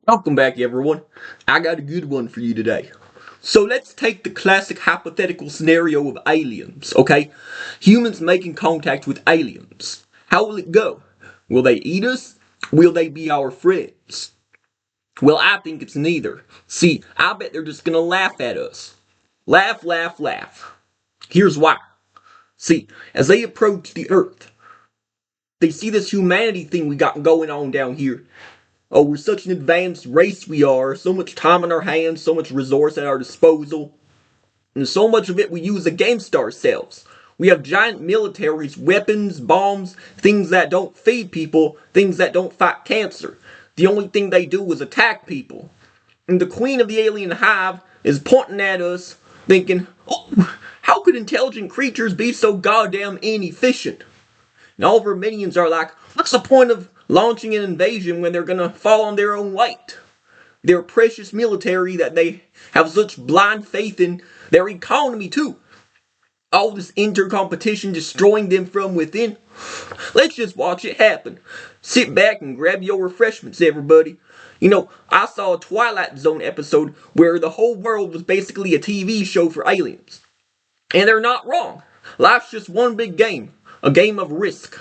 Welcome back, everyone. I got a good one for you today. So let's take the classic hypothetical scenario of aliens, okay? Humans making contact with aliens. How will it go? Will they eat us? Will they be our friends? Well, I think it's neither. See, I bet they're just gonna laugh at us. Laugh, laugh, laugh. Here's why. See, as they approach the Earth, they see this humanity thing we got going on down here. Oh, we're such an advanced race we are, so much time on our hands, so much resource at our disposal, and so much of it we use against ourselves. We have giant militaries, weapons, bombs, things that don't feed people, things that don't fight cancer. The only thing they do is attack people. And the queen of the alien hive is pointing at us, thinking, oh, how could intelligent creatures be so goddamn inefficient? And all of her minions are like, what's the point of launching an invasion when they're gonna fall on their own weight? Their precious military that they have such blind faith in, their economy too. All this inter-competition destroying them from within. Let's just watch it happen. Sit back and grab your refreshments, everybody. You know, I saw a Twilight Zone episode where the whole world was basically a TV show for aliens. And they're not wrong. Life's just one big game. A game of risk.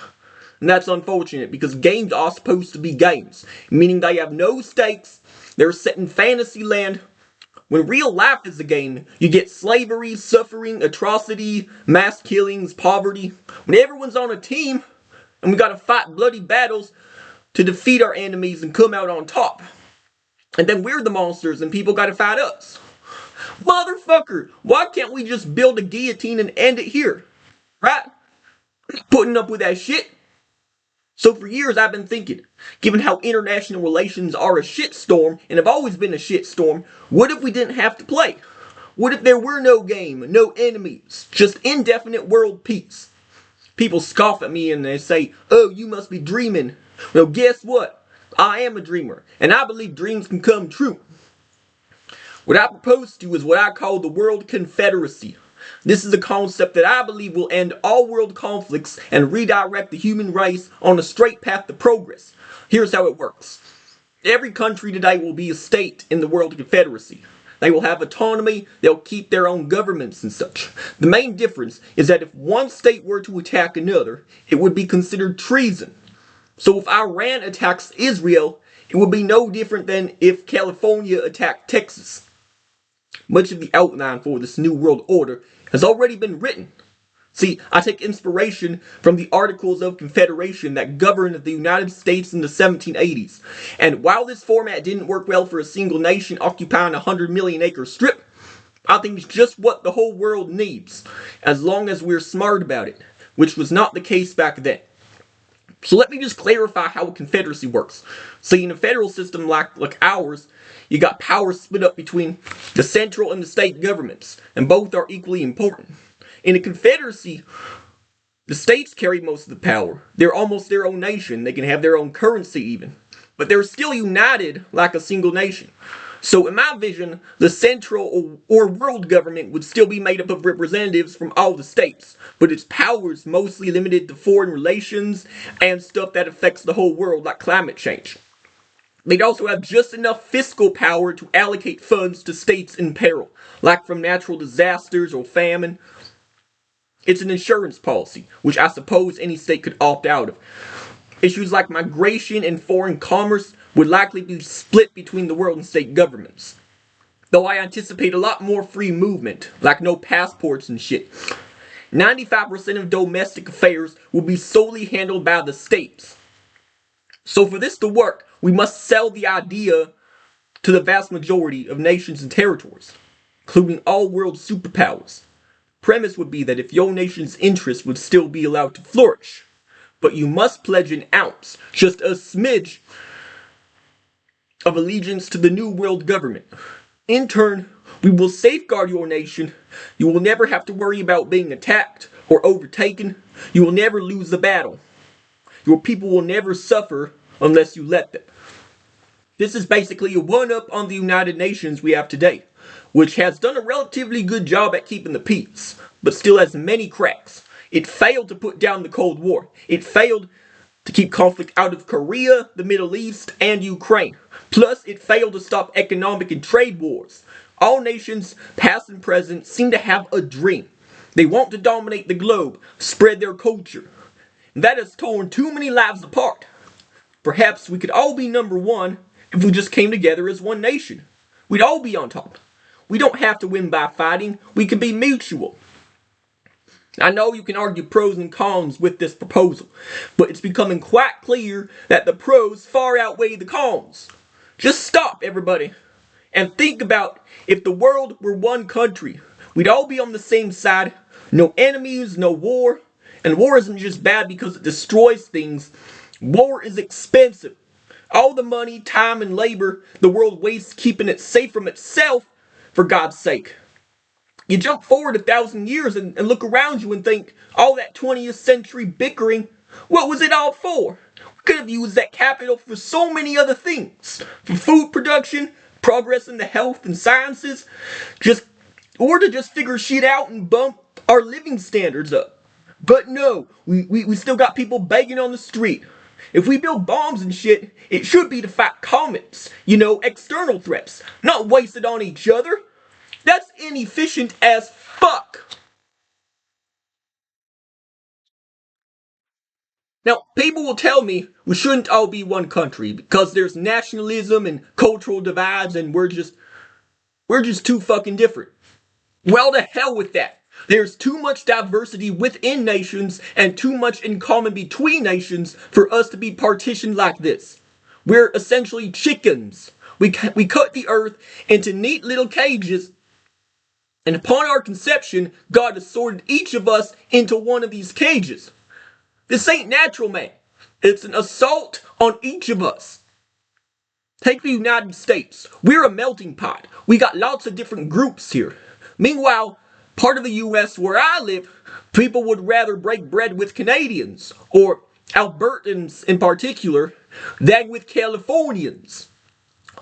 And that's unfortunate because games are supposed to be games, meaning they have no stakes, they're set in fantasy land. When real life is a game, you get slavery, suffering, atrocity, mass killings, poverty. When everyone's on a team, and we gotta fight bloody battles to defeat our enemies and come out on top. And then we're the monsters and people gotta fight us. Motherfucker, why can't we just build a guillotine and end it here? Right? Putting up with that shit. So for years I've been thinking, given how international relations are a shitstorm and have always been a shitstorm, what if we didn't have to play? What if there were no game, no enemies, just indefinite world peace? People scoff at me and they say, oh, you must be dreaming. Well, guess what? I am a dreamer, and I believe dreams can come true. What I propose to is what I call the World Confederacy. This is a concept that I believe will end all world conflicts and redirect the human race on a straight path to progress. Here's how it works. Every country today will be a state in the World Confederacy. They will have autonomy, they'll keep their own governments and such. The main difference is that if one state were to attack another, it would be considered treason. So if Iran attacks Israel, it would be no different than if California attacked Texas. Much of the outline for this new world order has already been written. See, I take inspiration from the Articles of Confederation that governed the United States in the 1780s. And while this format didn't work well for a single nation occupying a 100 million acre strip, I think it's just what the whole world needs, as long as we're smart about it, which was not the case back then. So let me just clarify how a confederacy works. See, in a federal system like ours, you got power split up between the central and the state governments, and both are equally important. In a confederacy, the states carry most of the power. They're almost their own nation. They can have their own currency even. But they're still united like a single nation. So in my vision, the central or world government would still be made up of representatives from all the states, but its power is mostly limited to foreign relations and stuff that affects the whole world like climate change. They'd also have just enough fiscal power to allocate funds to states in peril, like from natural disasters or famine. It's an insurance policy, which I suppose any state could opt out of. Issues like migration and foreign commerce would likely be split between the world and state governments. Though I anticipate a lot more free movement, like no passports and shit. 95% of domestic affairs will be solely handled by the states. So for this to work, we must sell the idea to the vast majority of nations and territories, including all world superpowers. Premise would be that if your nation's interests would still be allowed to flourish, but you must pledge an ounce, just a smidge, of allegiance to the new world government. In turn, we will safeguard your nation. You will never have to worry about being attacked or overtaken. You will never lose the battle. Your people will never suffer unless you let them. This is basically a one-up on the United Nations we have today, which has done a relatively good job at keeping the peace, but still has many cracks. It failed to put down the Cold War. It failed to keep conflict out of Korea, the Middle East, and Ukraine. Plus, it failed to stop economic and trade wars. All nations, past and present, seem to have a dream. They want to dominate the globe, spread their culture. And that has torn too many lives apart. Perhaps we could all be number one if we just came together as one nation. We'd all be on top. We don't have to win by fighting, we can be mutual. I know you can argue pros and cons with this proposal, but it's becoming quite clear that the pros far outweigh the cons. Just stop, everybody, and think about if the world were one country. We'd all be on the same side. No enemies, no war. And war isn't just bad because it destroys things. War is expensive. All the money, time, and labor the world wastes keeping it safe from itself, for God's sake. You jump forward 1,000 years and look around you and think, all that 20th century bickering, what was it all for? We could have used that capital for so many other things. For food production, progress in the health and sciences, or to just figure shit out and bump our living standards up. But no, we still got people begging on the street. If we build bombs and shit, it should be to fight comets, external threats, not wasted on each other. That's inefficient as fuck. Now, people will tell me we shouldn't all be one country because there's nationalism and cultural divides and we're just too fucking different. Well, to hell with that. There's too much diversity within nations and too much in common between nations for us to be partitioned like this. We're essentially chickens. We cut the earth into neat little cages, and upon our conception, God has sorted each of us into one of these cages. This ain't natural, man. It's an assault on each of us. Take the United States. We're a melting pot. We got lots of different groups here. Meanwhile, part of the US where I live, people would rather break bread with Canadians, or Albertans in particular, than with Californians.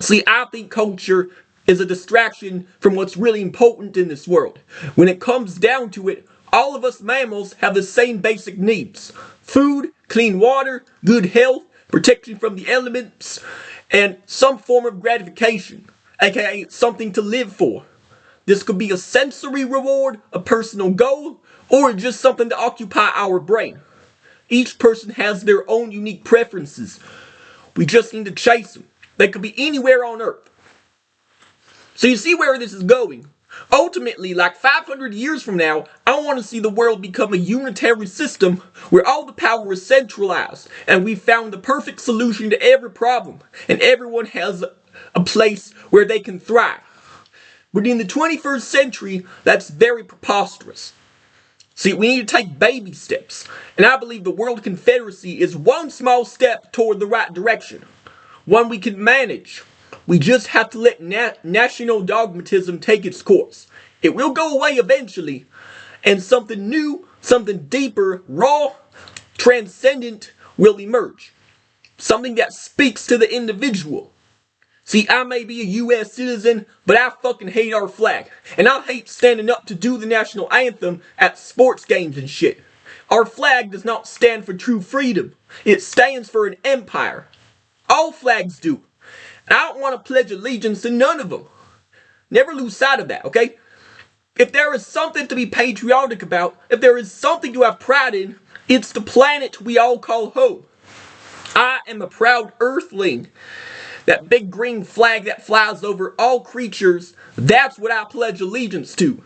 See, I think culture is a distraction from what's really important in this world. When it comes down to it, all of us mammals have the same basic needs. Food, clean water, good health, protection from the elements, and some form of gratification, aka something to live for. This could be a sensory reward, a personal goal, or just something to occupy our brain. Each person has their own unique preferences. We just need to chase them. They could be anywhere on Earth. So you see where this is going. Ultimately, like 500 years from now, I want to see the world become a unitary system where all the power is centralized and we've found the perfect solution to every problem and everyone has a place where they can thrive. But in the 21st century, that's very preposterous. See, we need to take baby steps, and I believe the World Confederacy is one small step toward the right direction. One we can manage. We just have to let national dogmatism take its course. It will go away eventually, and something new, something deeper, raw, transcendent will emerge. Something that speaks to the individual. See, I may be a US citizen, but I fucking hate our flag. And I hate standing up to do the national anthem at sports games and shit. Our flag does not stand for true freedom. It stands for an empire. All flags do. And I don't want to pledge allegiance to none of them. Never lose sight of that, okay? If there is something to be patriotic about, if there is something to have pride in, it's the planet we all call home. I am a proud earthling. That big green flag that flies over all creatures, that's what I pledge allegiance to.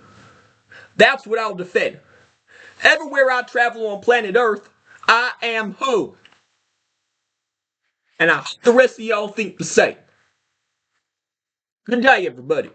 That's what I'll defend. Everywhere I travel on planet Earth, I am home. And I hope the rest of y'all think the same. Good day, everybody.